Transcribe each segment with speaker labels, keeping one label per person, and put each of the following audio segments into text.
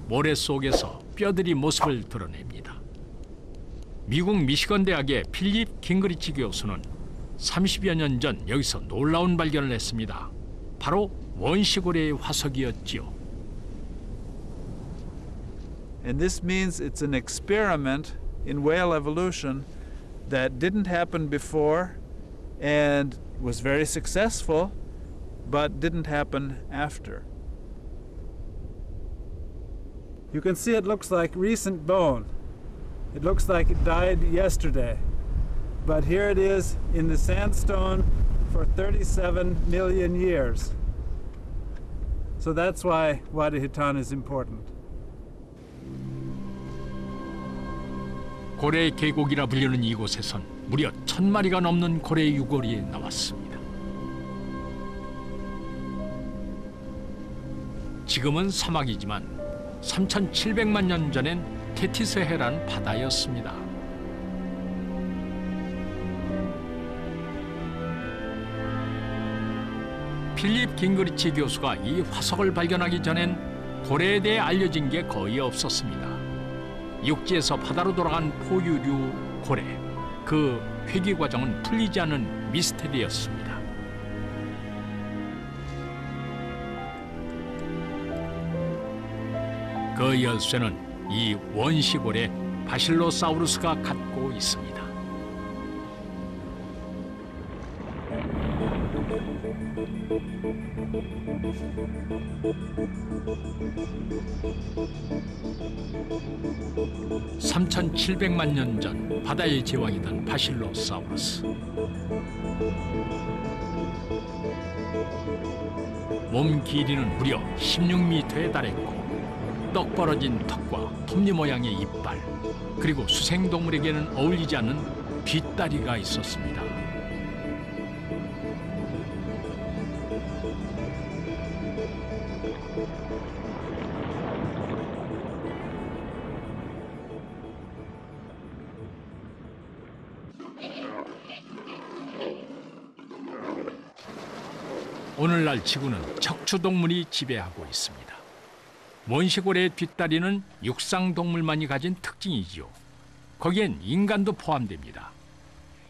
Speaker 1: 모래 속에서 뼈들이 모습을 드러냅니다. 미국 미시건 대학의 필립 깅그리치 교수는 30여 년 전 여기서 놀라운 발견을 했습니다. 바로 원시고래의 화석이었지요.
Speaker 2: And this means it's an experiment in whale evolution that didn't happen before and was very successful, but didn't happen after. You can see it looks like recent bone. It looks like it died yesterday. But here it is in the sandstone for 37 million years. So that's why Wadi Hitan is important.
Speaker 1: 고래 계곡이라 불리는 이곳에선 무려 1000마리가 넘는 고래 유골이 나왔습니다. 지금은 사막이지만 3700만 년 전엔 테티스해라는 바다였습니다. 필립 깅그리치 교수가 이 화석을 발견하기 전엔 고래에 대해 알려진 게 거의 없었습니다. 육지에서 바다로 돌아간 포유류 고래, 그 회귀 과정은 풀리지 않은 미스테리였습니다. 그 열쇠는 이 원시고래 바실로사우루스가 갖고 있습니다. (3700만 년 전) 바다의 제왕이던 바실로사우루스. 몸 길이는 무려 16m에 달했고 떡 벌어진 턱과 톱니 모양의 이빨, 그리고 수생동물에게는 어울리지 않는 뒷다리가 있었습니다. 오늘날 지구는 척추동물이 지배하고 있습니다. 원시고래의 뒷다리는 육상동물만이 가진 특징이지요. 거기엔 인간도 포함됩니다.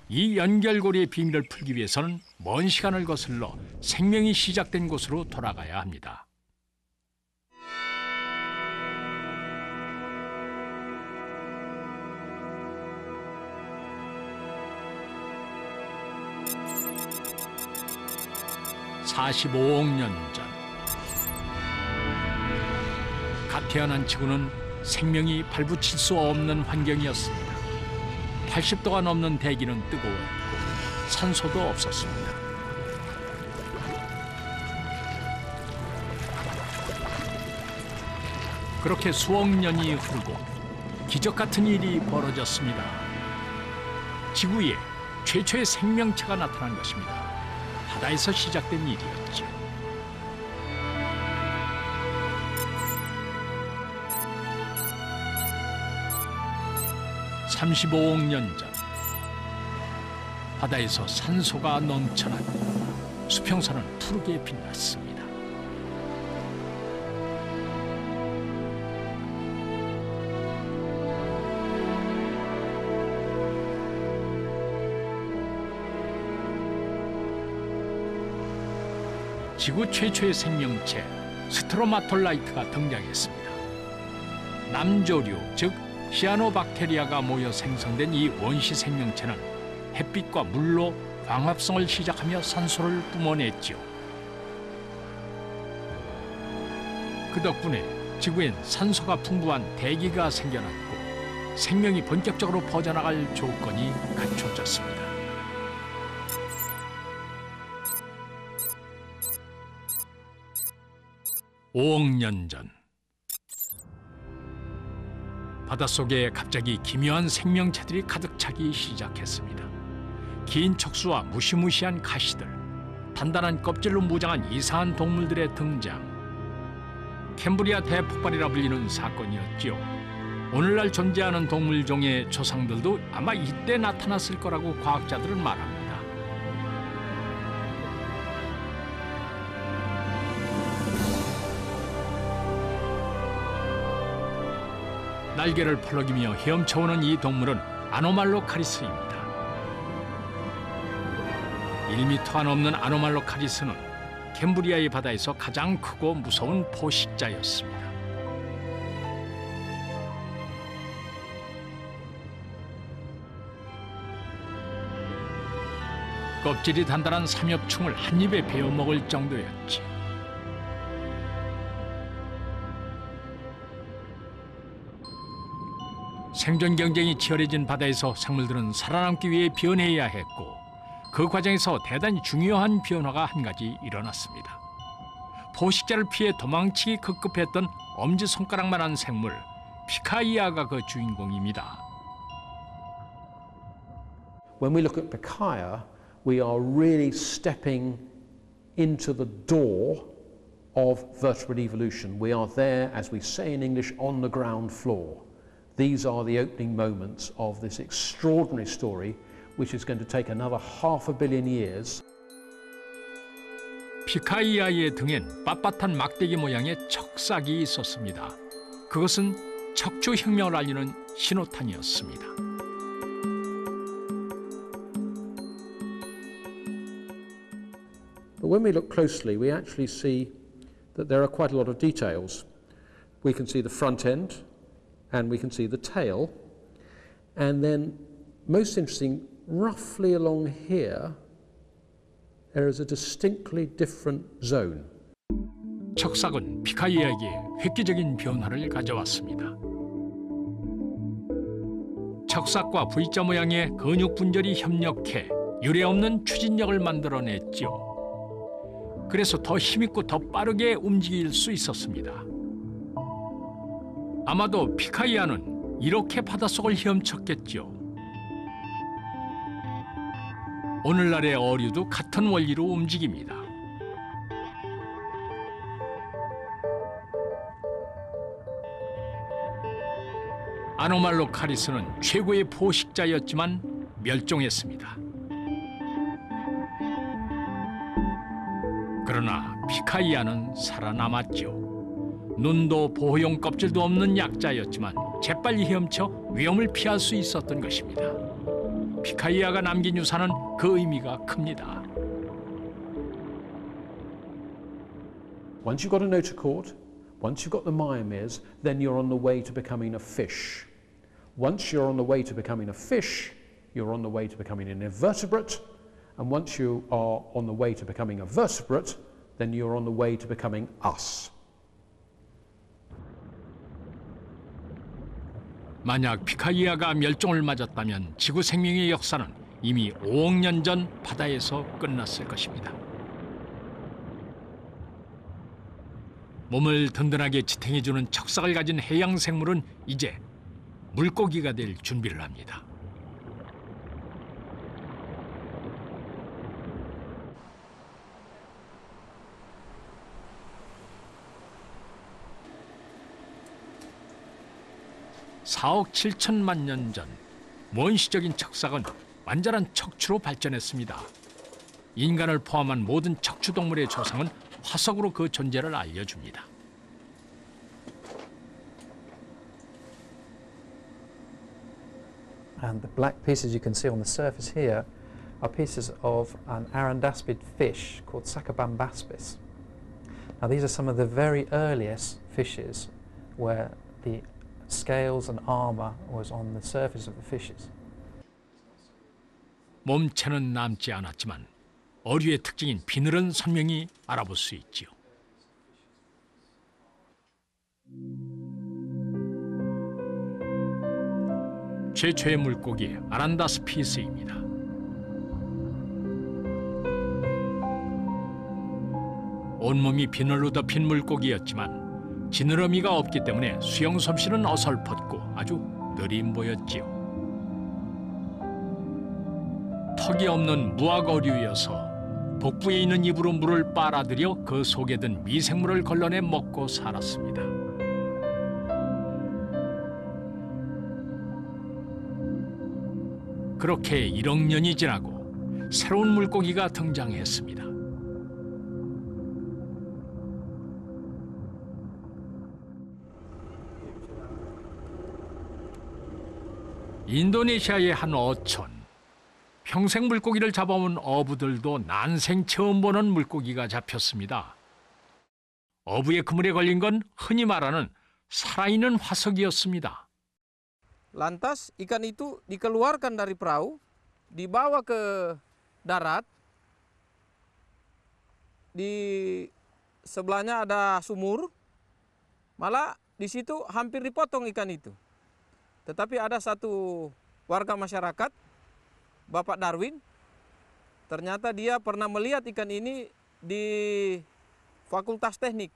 Speaker 1: 이 연결고리의 비밀을 풀기 위해서는 먼 시간을 거슬러 생명이 시작된 곳으로 돌아가야 합니다. (45억 년 전) 갓 태어난 지구는 생명이 발붙일 수 없는 환경이었습니다. 80도가 넘는 대기는 뜨거웠고 산소도 없었습니다. 그렇게 수억 년이 흐르고 기적 같은 일이 벌어졌습니다. 지구에 최초의 생명체가 나타난 것입니다. 바다에서 시작된 일이었죠. (35억 년 전) 바다에서 산소가 넘쳐나고 수평선은 푸르게 빛났습니다. 지구 최초의 생명체 스트로마톨라이트가 등장했습니다. 남조류, 즉 시아노박테리아가 모여 생성된 이 원시 생명체는 햇빛과 물로 광합성을 시작하며 산소를 뿜어냈지요. 그 덕분에 지구엔 산소가 풍부한 대기가 생겨났고 생명이 본격적으로 퍼져나갈 조건이 갖춰졌습니다. 5억 년 전, 바닷속에 갑자기 기묘한 생명체들이 가득 차기 시작했습니다. 긴 척수와 무시무시한 가시들, 단단한 껍질로 무장한 이상한 동물들의 등장. 캠브리아 대폭발이라 불리는 사건이었지요. 오늘날 존재하는 동물종의 조상들도 아마 이때 나타났을 거라고 과학자들은 말합니다. 날개를 펄럭이며 헤엄쳐오는 이 동물은 아노말로카리스입니다. 1m가 넘는 아노말로카리스는 캄브리아의 바다에서 가장 크고 무서운 포식자였습니다. 껍질이 단단한 삼엽충을 한 입에 베어 먹을 정도였지. 생존 경쟁이 치열해진 바다에서 생물들은 살아남기 위해 변해야 했고 그 과정에서 대단히 중요한 변화가 한 가지 일어났습니다. 포식자를 피해 도망치기 급급했던 엄지손가락만한 생물 피카이아가 그 주인공입니다.
Speaker 3: When we look at Pikaia, we are really stepping into the door of vertebrate evolution. We are there, as we say in English, on the ground floor. These are the opening moments of this extraordinary story, which is going to take another 500 million years.
Speaker 1: 피카이아의 등엔 빳빳한 막대기 모양의 척삭이 있었습니다. 그것은 척추혁명을 알리는 신호탄이었습니다.
Speaker 3: But when we look closely, we actually see that there are quite a lot of details. We can see the front end, and we can see the tail, and then, most interesting, roughly along here, there is a distinctly different zone.
Speaker 1: 척삭은 피카이아에게 획기적인 변화를 가져왔습니다. 척삭과 V자 모양의 근육 분절이 협력해 유례없는 추진력을 만들어냈죠. 그래서 더 힘있고 더 빠르게 움직일 수 있었습니다. 아마도 피카이아는 이렇게 바닷속을 헤엄쳤겠죠. 오늘날의 어류도 같은 원리로 움직입니다. 아노말로카리스는 최고의 포식자였지만 멸종했습니다. 그러나 피카이아는 살아남았죠. 눈도 보호용 껍질도 없는 약자였지만 재빨리 헤엄쳐 위험을 피할 수 있었던 것입니다. 피카이아가 남긴 유산은 그 의미가 큽니다.
Speaker 3: Once you've got a notochord, once you've got the myomeres, then you're on the way to becoming a fish. Once you're on the way to becoming a fish, you're on the way to becoming an invertebrate. And once you are on the way to becoming a vertebrate, then you're on the way to becoming us.
Speaker 1: 만약 피카이아가 멸종을 맞았다면 지구 생명의 역사는 이미 5억 년 전 바다에서 끝났을 것입니다. 몸을 든든하게 지탱해주는 척삭을 가진 해양 생물은 이제 물고기가 될 준비를 합니다. (4억 7천만 년) 전 원시적인 척삭은 완전한 척추로 발전했습니다. 인간을 포함한 모든 척추 동물의 조상은 화석으로 그 존재를 알려줍니다.
Speaker 4: And the black pieces you can see on the surface here are pieces of an arandaspid fish called Sacabambaspis. Now these are some of the very earliest fishes where the scales and armor was on the surface of the fishes.
Speaker 1: 몸체는 남지 않았지만 어류의 특징인 비늘은 선명히 알아볼 수 있지요. 최초의 물고기 아란다스피스입니다. 온몸이 비늘로 덮인 물고기였지만 지느러미가 없기 때문에 수영 솜씨는 어설펐고 아주 느림 보였지요. 턱이 없는 무악어류여서 복부에 있는 입으로 물을 빨아들여 그 속에 든 미생물을 걸러내 먹고 살았습니다. 그렇게 1억 년이 지나고 새로운 물고기가 등장했습니다. 인도네시아의 한 어촌. 평생 물고기를 잡아온 어부들도 난생 처음 보는 물고기가 잡혔습니다. 어부의 그물에 걸린 건 흔히 말하는 살아있는 화석이었습니다.
Speaker 5: Lantas ikan itu dikeluarkan dari perahu, dibawa ke darat. Di sebelahnya ada sumur, malah di situ hampir dipotong ikan itu. Tetapi ada satu warga masyarakat, Bapak Darwin, ternyata dia pernah melihat ikan ini di Fakultas Teknik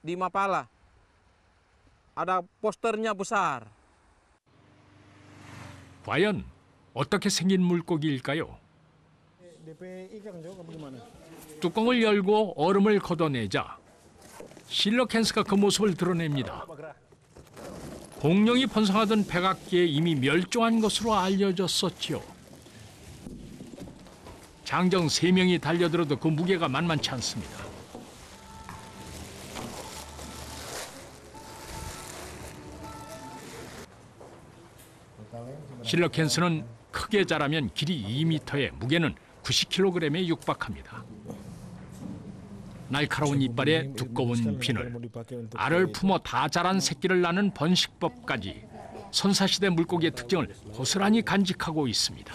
Speaker 5: di Mapala. Ada posternya besar.
Speaker 1: 과연 어떻게 생긴 물고기일까요? 뚜껑을 열고 얼음을 걷어내자 실록 헨스가 그 모습을 드러냅니다. 공룡이 번성하던 백악기에 이미 멸종한 것으로 알려졌었지요. 장정 3명이 달려들어도 그 무게가 만만치 않습니다. 실록 헨스는 크게 자라면 길이 2m에 무게는 90kg에 육박합니다. 날카로운 이빨에 두꺼운 비늘, 알을 품어 다 자란 새끼를 낳는 번식법까지 선사시대 물고기의 특징을 고스란히 간직하고 있습니다.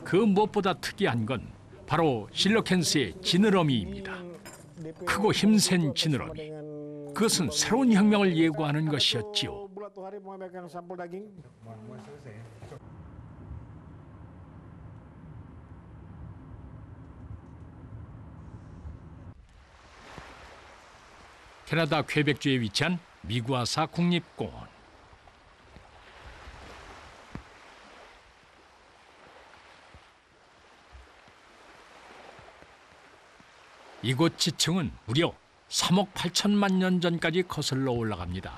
Speaker 1: 그 무엇보다 특이한 건 바로 실록 헨스의 지느러미입니다. 크고 힘센 지느러미. 그것은 새로운 혁명을 예고하는 것이었지요. 캐나다 퀘벡주에 위치한 미구아사 국립공원. 이곳 지층은 무려 3억 8천만 년 전까지 거슬러 올라갑니다.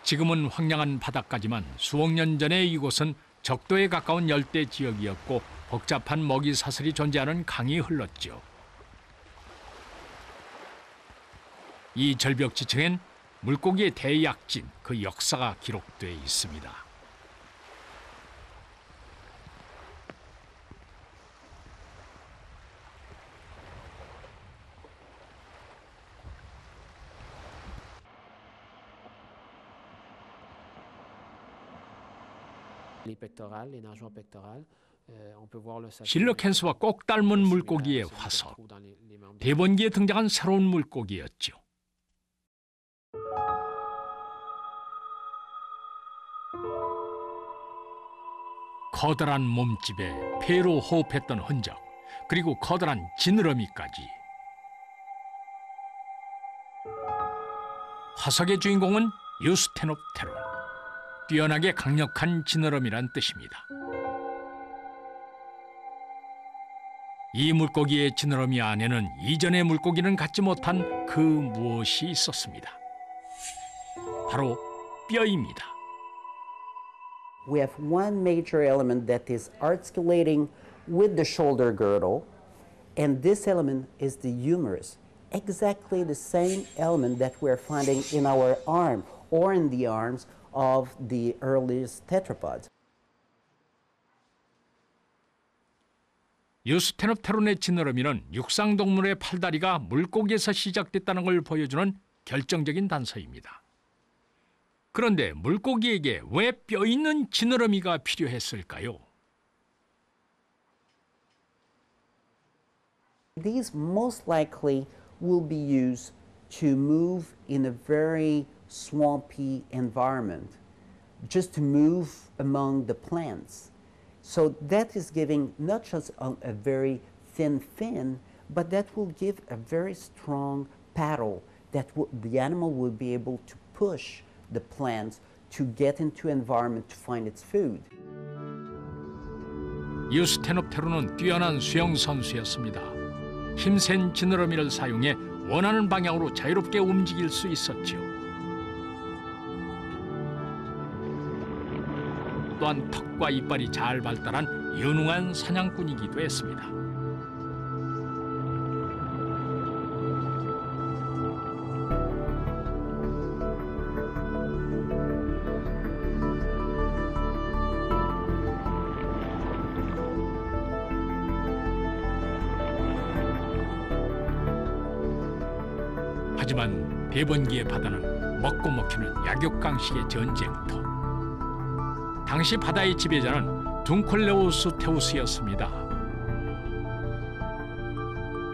Speaker 1: 지금은 황량한 바닷가지만 수억 년 전에 이곳은 적도에 가까운 열대 지역이었고 복잡한 먹이 사슬이 존재하는 강이 흘렀죠. 이 절벽 지층엔 물고기의 대약진, 그 역사가 기록돼 있습니다. 실록 헨스와 꼭 닮은 물고기의 화석. 대번기에 등장한 새로운 물고기였죠. 커다란 몸집에 폐로 호흡했던 흔적, 그리고 커다란 지느러미까지. 화석의 주인공은 유스테놉테론. 뛰어나게 강력한 지느러미란 뜻입니다. 이 물고기의 지느러미 안에는 이전의 물고기는 갖지 못한 그 무엇이 있었습니다. 바로 뼈입니다.
Speaker 6: We have one major element that is articulating with the shoulder girdle, and this element is the humerus. Exactly the same element that we're finding in our arm or in the arms of the earliest tetrapods.
Speaker 1: 유스테놉테론의 지느러미는 육상동물의 팔다리가 물고기에서 시작됐다는 걸 보여주는 결정적인 단서입니다. 그런데 물고기에게 왜 뼈 있는 지느러미가 필요했을까요?
Speaker 6: These most likely will be used to move in a very swampy environment, just to move among the plants. So that is giving not just a very thin fin, but that will give a very strong paddle that the animal will be able to push the plants to get into environment to find its food.
Speaker 1: 유스테놉테론은 뛰어난 수영 선수였습니다. 힘센 지느러미를 사용해 원하는 방향으로 자유롭게 움직일 수 있었죠. 또한 턱과 이빨이 잘 발달한 유능한 사냥꾼이기도 했습니다. 하지만 대번기의 바다는 먹고 먹히는 약육강식의 전쟁터. 당시 바다의 지배자는 둥클레오스테우스였습니다.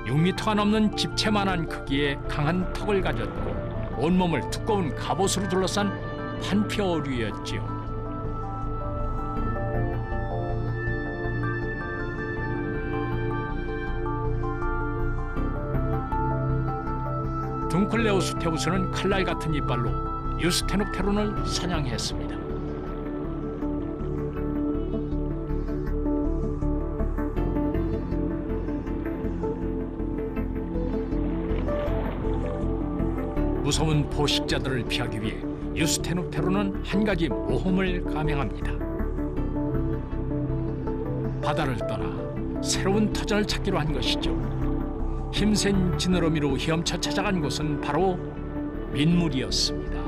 Speaker 1: 6m가 넘는 집채만한 크기의 강한 턱을 가졌고 온몸을 두꺼운 갑옷으로 둘러싼 판피어류였지요. 둥클레오스테우스는 칼날 같은 이빨로 유스테녹테론을 사냥했습니다. 무서운 포식자들을 피하기 위해 유스테녹테론은 한 가지 모험을 감행합니다. 바다를 떠나 새로운 터전을 찾기로 한 것이죠. 힘센 지느러미로 헤엄쳐 찾아간 곳은 바로 민물이었습니다.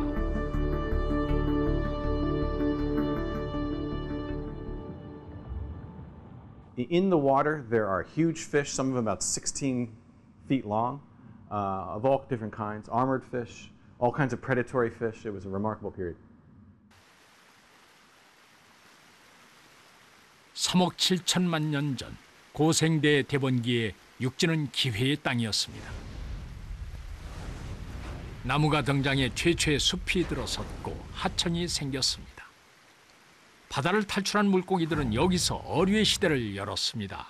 Speaker 7: In the water, there are huge fish, some of them about 16 feet long, of all different kinds, armored fish, all kinds of predatory fish. It was a remarkable period.
Speaker 1: 3억 7천만 년 전 고생대 대번기에 육지는 기회의 땅이었습니다. 나무가 등장해 최초의 숲이 들어섰고 하천이 생겼습니다. 바다를 탈출한 물고기들은 여기서 어류의 시대를 열었습니다.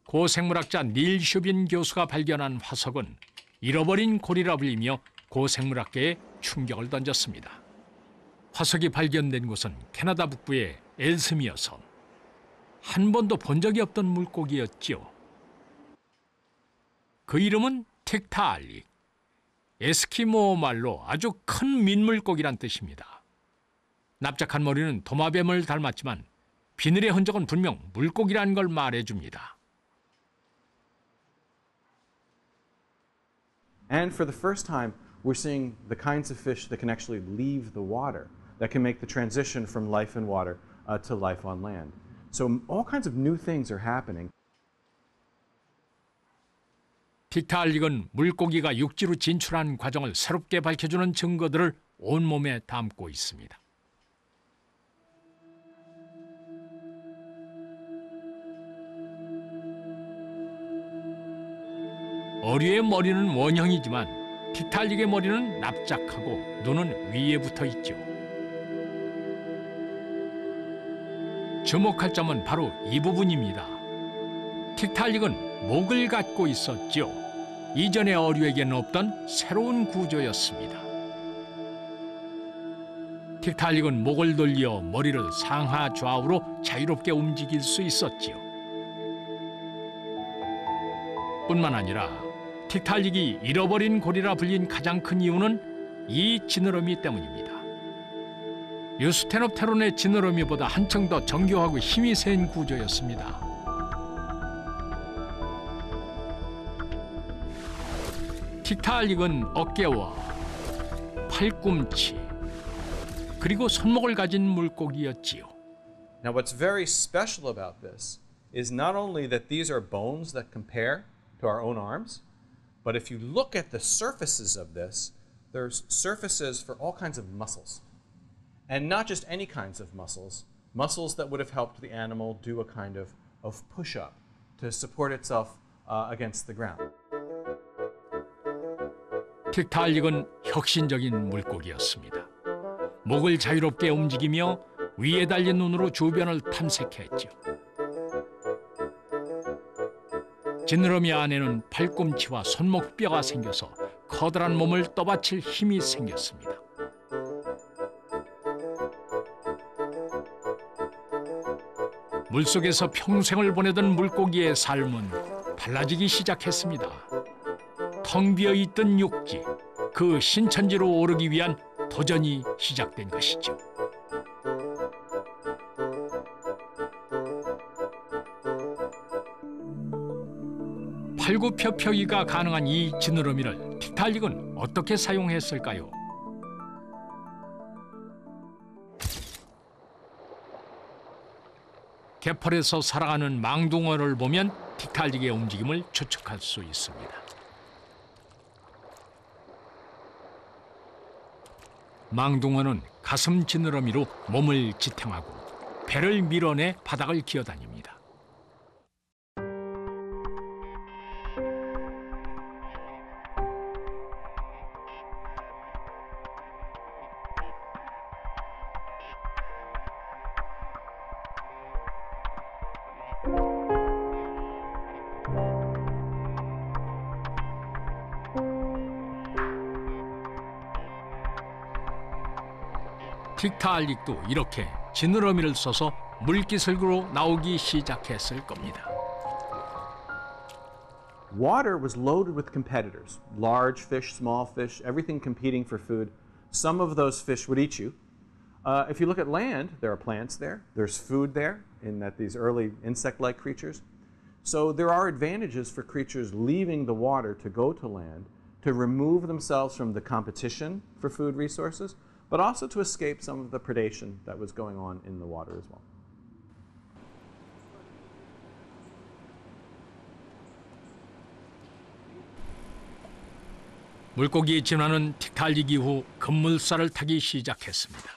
Speaker 1: 고생물학자 닐 슈빈 교수가 발견한 화석은 잃어버린 고리라 불리며 고생물학계에 충격을 던졌습니다. 화석이 발견된 곳은 캐나다 북부의 엘스미어 섬. 한 번도 본 적이 없던 물고기였지요. 그 이름은 틱타알릭. 에스키모 말로 아주 큰 민물고기란 뜻입니다. 납작한 머리는 도마뱀을 닮았지만 비늘의 흔적은 분명 물고기라는 걸 말해줍니다.
Speaker 7: And for the first time, we're seeing the kinds of fish that can actually leave the water, that can make the transition from life in water to life on land. So all kinds of new things are happening.
Speaker 1: 틱타알릭은 물고기가 육지로 진출한 과정을 새롭게 밝혀주는 증거들을 온몸에 담고 있습니다. 어류의 머리는 원형이지만 틱타알릭의 머리는 납작하고 눈은 위에 붙어 있죠. 주목할 점은 바로 이 부분입니다. 틱타알릭은 목을 갖고 있었죠. 이전의 어류에게는 없던 새로운 구조였습니다. 틱타알릭은 목을 돌려 머리를 상하 좌우로 자유롭게 움직일 수 있었지요. 뿐만 아니라 틱타알릭이 잃어버린 고리라 불린 가장 큰 이유는 이 지느러미 때문입니다. 유스테녹테론의 지느러미보다 한층 더 정교하고 힘이 센 구조였습니다. 틱타알릭은 어깨와 팔꿈치 그리고 손목을 가진 물고기였지요.
Speaker 7: Now what's very special about this is not only that these are bones that compare to our own arms, but if you look at the surfaces of this, there's surfaces for all kinds of muscles. And not just any kinds of muscles, muscles that would have helped the animal do a kind of push-up to support itself against the ground.
Speaker 1: 틱타알릭은 혁신적인 물고기였습니다. 목을 자유롭게 움직이며 위에 달린 눈으로 주변을 탐색했죠. 지느러미 안에는 팔꿈치와 손목뼈가 생겨서 커다란 몸을 떠받칠 힘이 생겼습니다. 물속에서 평생을 보내던 물고기의 삶은 달라지기 시작했습니다. 텅 비어있던 육지, 그 신천지로 오르기 위한 도전이 시작된 것이죠. 팔굽혀펴기가 가능한 이 지느러미를 틱타알릭은 어떻게 사용했을까요? 갯벌에서 살아가는 망둥어를 보면 틱탈릭의 움직임을 추측할 수 있습니다. 망둥어는 가슴 지느러미로 몸을 지탱하고 배를 밀어내 바닥을 기어다닙니다. 틱탈릭도 이렇게 지느러미를 써서 물기슬구로 나오기 시작했을 겁니다.
Speaker 7: Water was loaded with competitors. Large fish, small fish, everything competing for food. Some of those fish would eat you. If you look at land, there are plants there. There's food there in that these early insect-like creatures. So there are advantages for creatures leaving the water to go to land to remove themselves from the competition for food resources, but also to escape some of the predation that was going on in the water as well.
Speaker 1: 물고기 진화는 틱탈릭 이후 급물살을 타기 시작했습니다.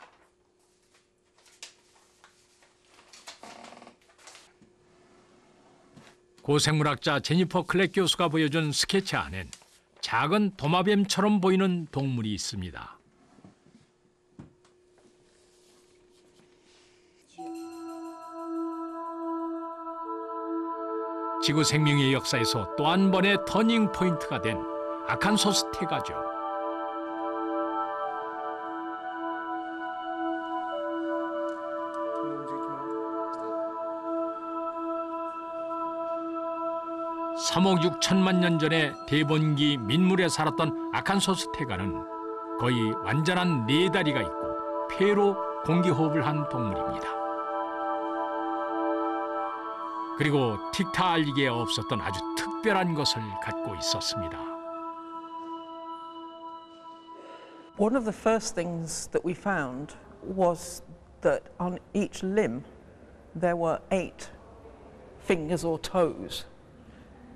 Speaker 1: 고생물학자 제니퍼 클렉 교수가 보여준 스케치 안엔 작은 도마뱀처럼 보이는 동물이 있습니다. 지구 생명의 역사에서 또 한 번의 터닝 포인트가 된 아칸소스테가죠. (3억 6천만 년) 전에 대본기 민물에 살았던 아칸소스테가는 거의 완전한 네 다리가 있고 폐로 공기 호흡을 한 동물입니다. 그리고 틱탈릭에 없었던 아주 특별한 것을 갖고 있었습니다.
Speaker 8: One of the first things that we found was that on each limb there were 8 fingers or toes,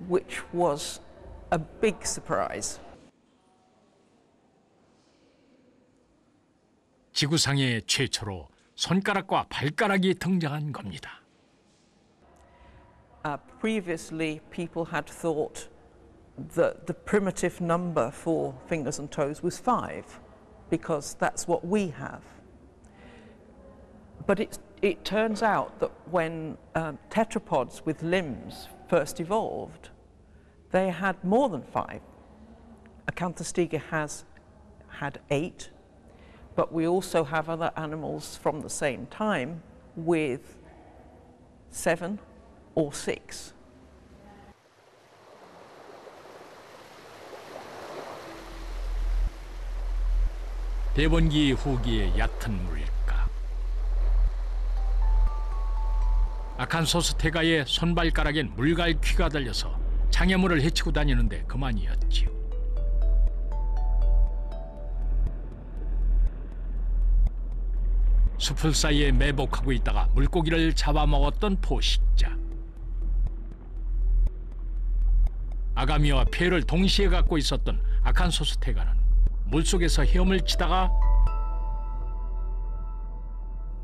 Speaker 8: which was a big surprise.
Speaker 1: 지구상에 최초로 손가락과 발가락이 등장한 겁니다.
Speaker 8: Previously, people had thought that the primitive number for fingers and toes was 5, because that's what we have. But it turns out that when tetrapods with limbs first evolved, they had more than 5. Acanthostega has had 8, but we also have other animals from the same time with 7 or 6.
Speaker 1: 대본기 후기의 얕은 물가. 아칸소스테가의 손발가락엔 물갈퀴가 달려서 장애물을 헤치고 다니는데 그만이었지요. 숲을 사이에 매복하고 있다가 물고기를 잡아먹었던 포식자. 아가미와 폐를 동시에 갖고 있었던 아칸소스테가는 물속에서 헤엄을 치다가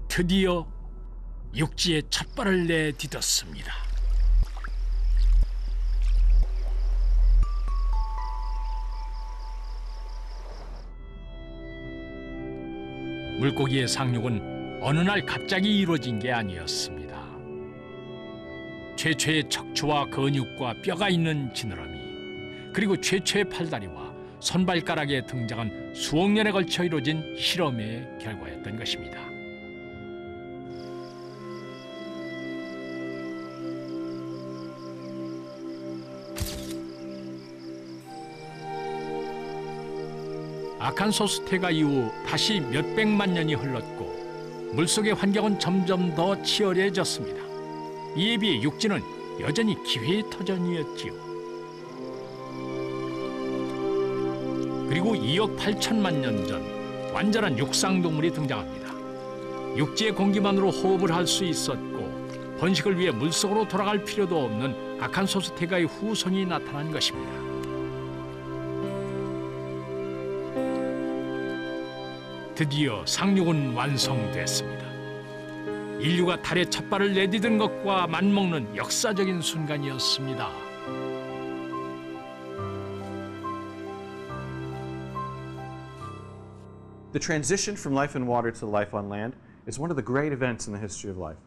Speaker 1: 드디어 육지에 첫 발을 내딛었습니다. 물고기의 상륙은 어느 날 갑자기 이루어진 게 아니었습니다. 최초의 척추와 근육과 뼈가 있는 지느러미, 그리고 최초의 팔다리와 손발가락에 등장한 수억 년에 걸쳐 이루어진 실험의 결과였던 것입니다. 아칸소스테가 이후 다시 몇백만 년이 흘렀고 물속의 환경은 점점 더 치열해졌습니다. 이에 비해 육지는 여전히 기회의 터전이었지요. 그리고 2억 8천만 년 전 완전한 육상동물이 등장합니다. 육지의 공기만으로 호흡을 할 수 있었고 번식을 위해 물속으로 돌아갈 필요도 없는 아칸소스 태가의 후손이 나타난 것입니다. 드디어 상륙은 완성됐습니다. 인류가 달에 첫 발을 내디딘 것과 맞먹는 역사적인 순간이었습니다.
Speaker 7: The transition from life in water to life on land is one of the great events in the history of life.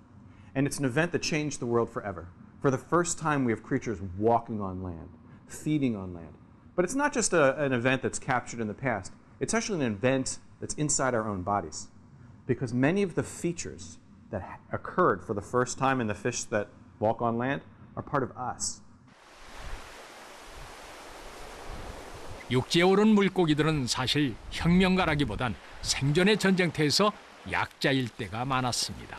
Speaker 7: And it's an event that changed the world forever. For the first time, we have creatures walking on land, feeding on land. But it's not just an event that's captured in the past. It's actually an event that's inside our own bodies. Because many of the features that occurred for the first time in the fish that walk on land are part of us.
Speaker 1: 육지에 오른 물고기들은 사실 혁명가라기보단 생존의 전쟁터에서 약자일 때가 많았습니다.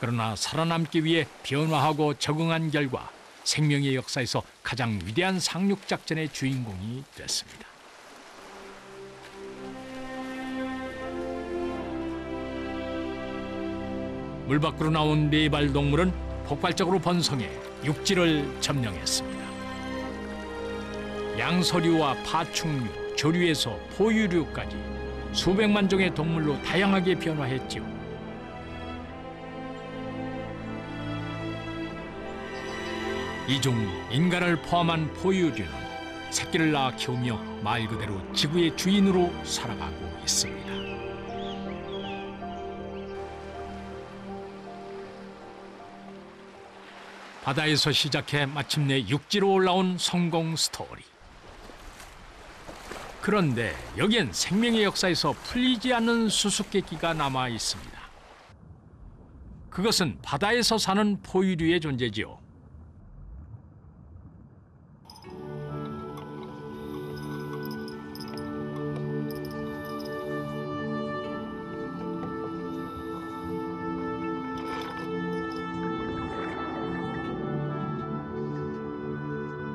Speaker 1: 그러나 살아남기 위해 변화하고 적응한 결과 생명의 역사에서 가장 위대한 상륙작전의 주인공이 됐습니다. 물 밖으로 나온 네발 동물은 폭발적으로 번성해 육지를 점령했습니다. 양서류와 파충류, 조류에서 포유류까지 수백만 종의 동물로 다양하게 변화했지요. 이 중 인간을 포함한 포유류는 새끼를 낳아 키우며 말 그대로 지구의 주인으로 살아가고 있습니다. 바다에서 시작해 마침내 육지로 올라온 성공 스토리. 그런데 여기엔 생명의 역사에서 풀리지 않는 수수께끼가 남아 있습니다. 그것은 바다에서 사는 포유류의 존재지요.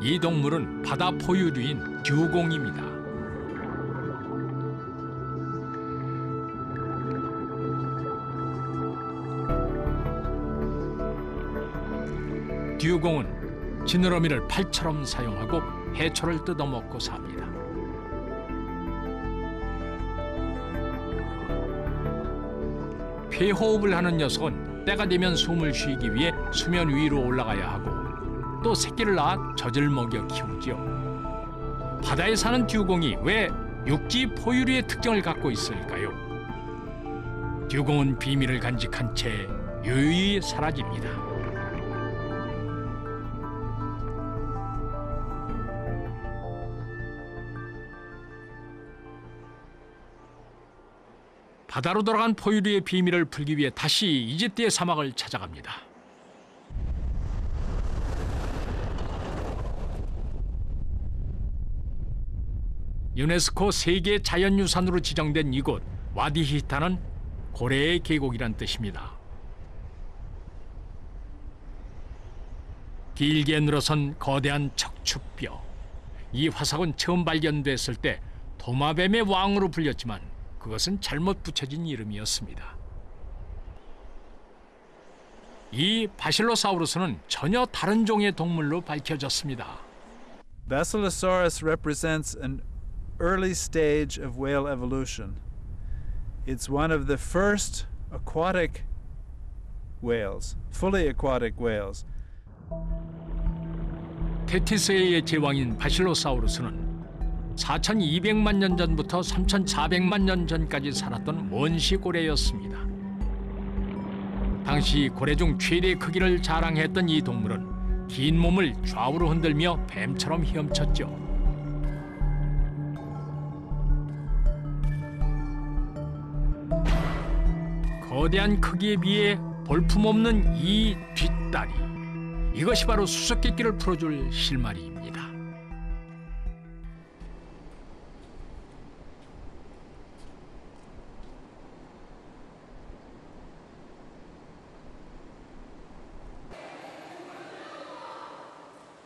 Speaker 1: 이 동물은 바다 포유류인 듀공입니다. 듀공은 지느러미를 팔처럼 사용하고 해초를 뜯어먹고 삽니다. 폐호흡을 하는 녀석은 때가 되면 숨을 쉬기 위해 수면 위로 올라가야 하고 또 새끼를 낳아 젖을 먹여 키우지요. 바다에 사는 듀공이 왜 육지 포유류의 특징을 갖고 있을까요? 듀공은 비밀을 간직한 채 유유히 사라집니다. 바다로 돌아간 포유류의 비밀을 풀기 위해 다시 이집트의 사막을 찾아갑니다. 유네스코 세계 자연유산으로 지정된 이곳 와디 히타는 고래의 계곡이란 뜻입니다. 길게 늘어선 거대한 척추뼈. 이 화석은 처음 발견됐을 때 도마뱀의 왕으로 불렸지만 그것은 잘못 붙여진 이름이었습니다. 이 바실로사우루스는 전혀 다른 종의 동물로 밝혀졌습니다.
Speaker 2: Basilosaurus represents an early stage of whale evolution. It's one of the first aquatic whales, fully aquatic whales.
Speaker 1: 테티스의 제왕인 바실로사우루스는 4,200만 년 전부터 3,400만 년 전까지 살았던 원시고래였습니다. 당시 고래 중 최대 크기를 자랑했던 이 동물은 긴 몸을 좌우로 흔들며 뱀처럼 헤엄쳤죠. 거대한 크기에 비해 볼품없는 이 뒷다리. 이것이 바로 수수께끼를 풀어줄 실마리입니다.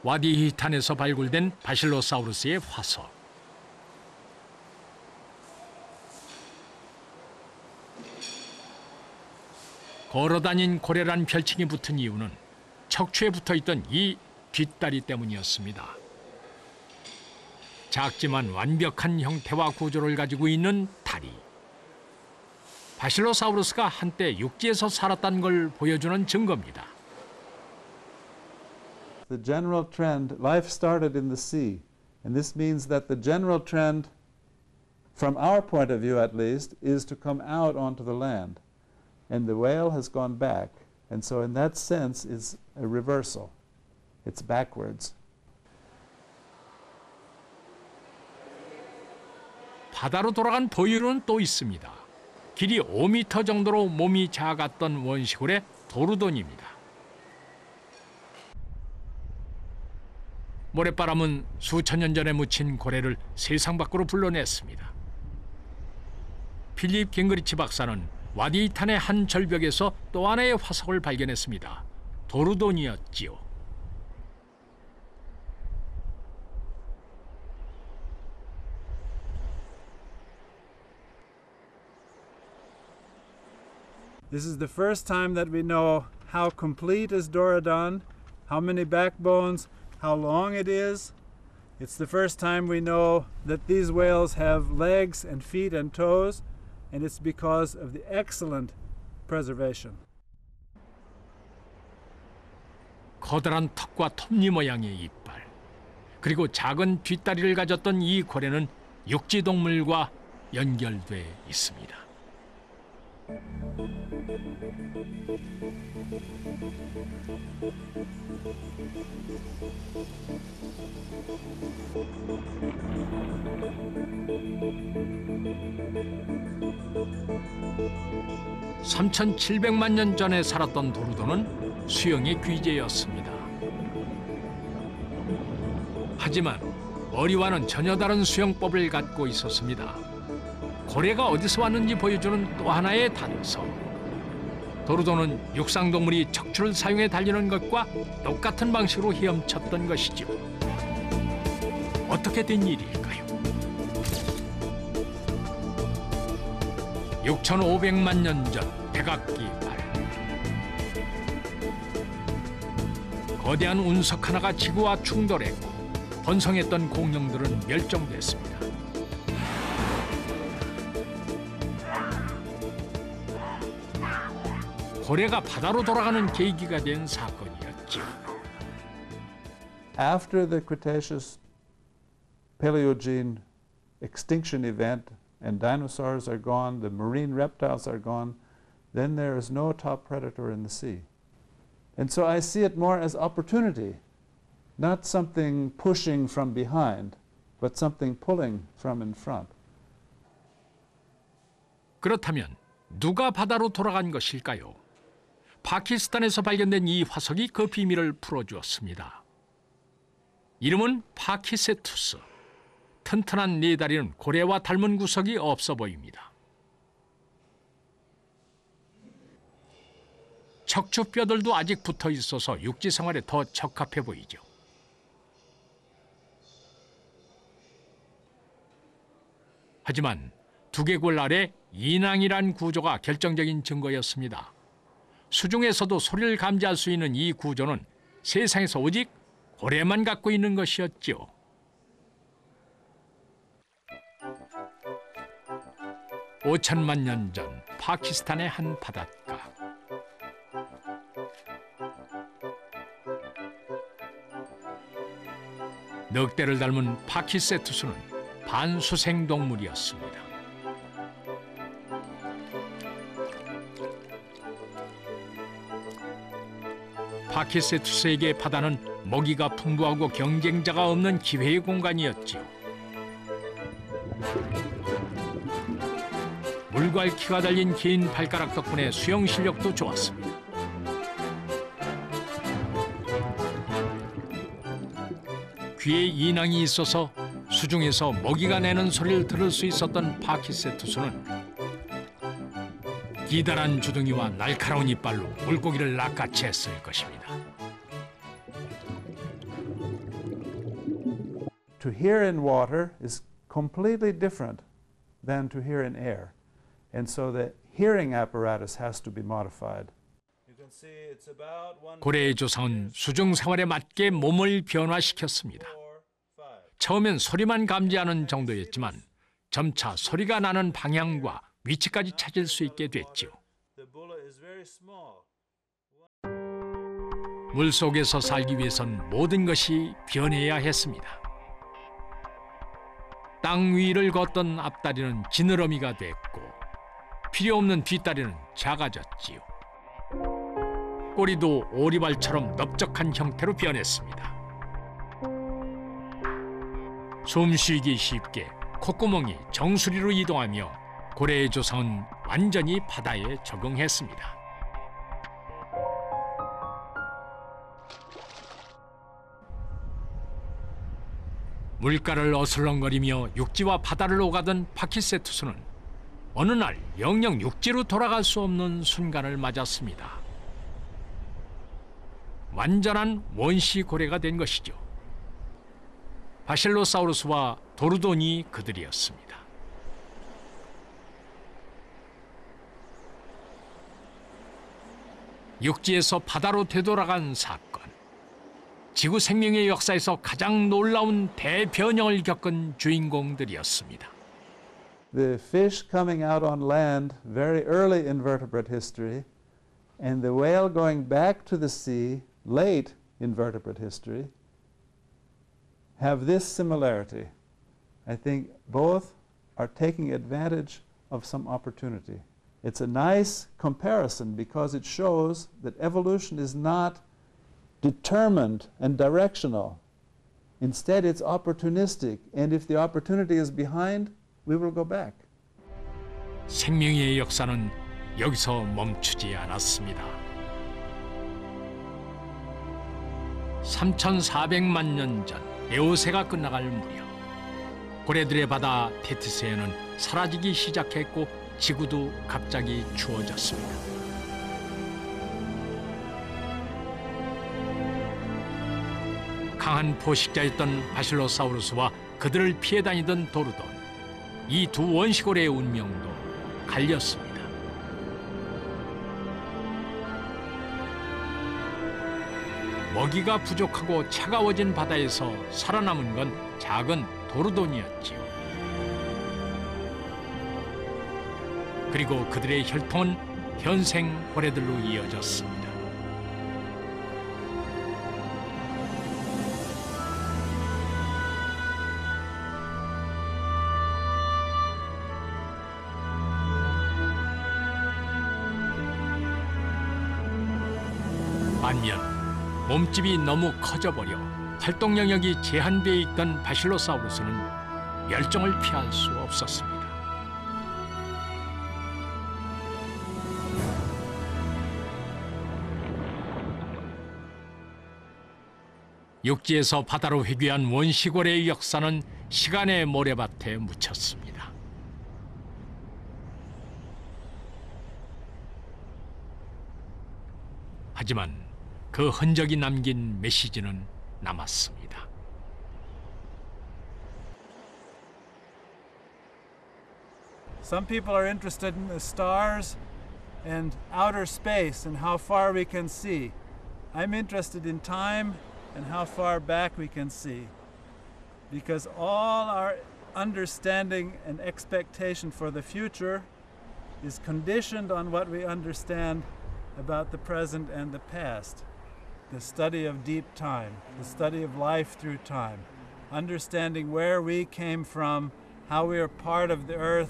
Speaker 1: 와디 히탄에서 발굴된 바실로사우루스의 화석. 걸어다닌 고래란 별칭이 붙은 이유는 척추에 붙어있던 이 뒷다리 때문이었습니다. 작지만 완벽한 형태와 구조를 가지고 있는 다리. 바실로사우루스가 한때 육지에서 살았다는 걸 보여주는 증거입니다.
Speaker 2: The general trend, life started in the sea, and this means that the general trend, from our point of view at least, is to come out onto the land. And the whale has gone back, and so in that sense it's a reversal. It's backwards.
Speaker 1: 바다로 돌아간 포유류는 또 있습니다. 길이 5m 정도로 몸이 작았던 원시고래 도르돈입니다. 모래바람은 수천 년 전에 묻힌 고래를 세상 밖으로 불러냈습니다. 필립 깅그리치 박사는 와디탄의 한 절벽에서 또 하나의 화석을 발견했습니다. 도르돈이었지요.
Speaker 2: This is the first time that we know how complete is Dorodon, how many backbones, how long it is. It's the first time we know that these whales have legs and feet and toes, and it's because of the excellent preservation.
Speaker 1: 커다란 턱과 톱니 모양의 이빨, 그리고 작은 뒷다리를 가졌던 이 고래는 육지동물과 연결돼 있습니다. (3,700만 년) 전에 살았던 도르돈은 수영의 귀재였습니다. 하지만 머리와는 전혀 다른 수영법을 갖고 있었습니다. 고래가 어디서 왔는지 보여주는 또 하나의 단서. 도르돈은 육상동물이 척추를 사용해 달리는 것과 똑같은 방식으로 헤엄쳤던 것이죠. 어떻게 된 일일까요? 6,500만 년 전 백악기 말. 거대한 운석 하나가 지구와 충돌했고 번성했던 공룡들은 멸종됐습니다. 고래가 바다로 돌아가는 계기가 된 사건이었죠.
Speaker 2: After the Cretaceous Paleogene extinction event and dinosaurs are gone, the marine reptiles are gone, then there is no top predator in the sea. And so I see it more as opportunity, not something pushing from behind, but something pulling from in front.
Speaker 1: 그렇다면 누가 바다로 돌아간 것일까요? 파키스탄에서 발견된 이 화석이 그 비밀을 풀어주었습니다. 이름은 파키세투스. 튼튼한 네 다리는 고래와 닮은 구석이 없어 보입니다. 척추뼈들도 아직 붙어 있어서 육지 생활에 더 적합해 보이죠. 하지만 두개골 아래 인왕이란 구조가 결정적인 증거였습니다. 수중에서도 소리를 감지할 수 있는 이 구조는 세상에서 오직 고래만 갖고 있는 것이었죠. (5천만 년) 전 파키스탄의 한 바닷가. 늑대를 닮은 파키세투스는 반수생 동물이었습니다. 파키세투스에게 바다는 먹이가 풍부하고 경쟁자가 없는 기회의 공간이었지요. 물갈퀴가 달린 긴 발가락 덕분에 수영 실력도 좋았습니다. 귀에 인왕이 있어서 수중에서 먹이가 내는 소리를 들을 수 있었던 파키세투스는 기다란 주둥이와 날카로운 이빨로 물고기를 낚아챘을 것입니다.
Speaker 2: To hear in water is completely different than to hear in air. And so the hearing apparatus has to be modified
Speaker 1: 고래의 조상은 수중 생활에 맞게 몸을 변화시켰습니다. 처음엔 소리만 감지하는 정도였지만 점차 소리가 나는 방향과 위치까지 찾을 수 있게 됐지요. 물속에서 살기 위해선 모든 것이 변해야 했습니다. 땅 위를 걷던 앞다리는 지느러미가 됐고 필요 없는 뒷다리는 작아졌지요. 꼬리도 오리발처럼 넓적한 형태로 변했습니다. 숨쉬기 쉽게 콧구멍이 정수리로 이동하며 고래의 조상은 완전히 바다에 적응했습니다. 물가를 어슬렁거리며 육지와 바다를 오가던 파키세투스는 어느 날 영영 육지로 돌아갈 수 없는 순간을 맞았습니다. 완전한 원시 고래가 된 것이죠. 바실로사우루스와 도르돈이 그들이었습니다. 육지에서 바다로 되돌아간 사건. 지구 생명의 역사에서 가장 놀라운 대변형을 겪은 주인공들이었습니다.
Speaker 2: The fish coming out on land very early in vertebrate history and the whale going back to the sea late in vertebrate history have this similarity. I think both are taking advantage of some opportunity. It's a nice comparison because it shows that evolution is not determined and directional. Instead, it's opportunistic, and if the opportunity is behind, we will go back.
Speaker 1: 생명의 역사는 여기서 멈추지 않았습니다. 3,400만 년 전 에오세가 끝나갈 무렵 고래들의 바다 테티스에는 사라지기 시작했고 지구도 갑자기 추워졌습니다. 강한 포식자였던 바실로사우루스와 그들을 피해 다니던 도르돈, 이 두 원시고래의 운명도 갈렸습니다. 먹이가 부족하고 차가워진 바다에서 살아남은 건 작은 도르돈이었지요. 그리고 그들의 혈통은 현생 고래들로 이어졌습니다. 반면 몸집이 너무 커져버려 활동 영역이 제한되어 있던 바실로사우루스는 멸종을 피할 수 없었습니다. 육지에서 바다로 회귀한 원시고래의 역사는 시간의 모래밭에 묻혔습니다. 하지만 그 흔적이 남긴 메시지는 남았습니다.
Speaker 2: Some people are interested in the stars and outer space and how far we can see. I'm interested in time and how far back we can see. Because all our understanding and expectation for the future is conditioned on what we understand about the present and the past. The study of deep time, the study of life through time, understanding where we came from, how we are part of the earth,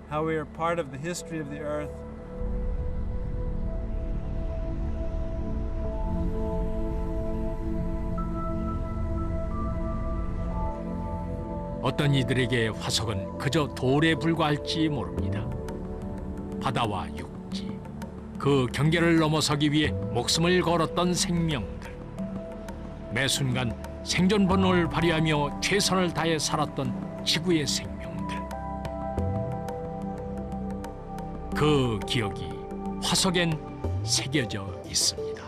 Speaker 2: how we are part of the history of the earth.
Speaker 1: 어떤 이들에게 화석은 그저 돌에 불과할지 모릅니다. 바다와 육지, 그 경계를 넘어서기 위해 목숨을 걸었던 생명들. 매 순간 생존 본능을 발휘하며 최선을 다해 살았던 지구의 생명들. 그 기억이 화석엔 새겨져 있습니다.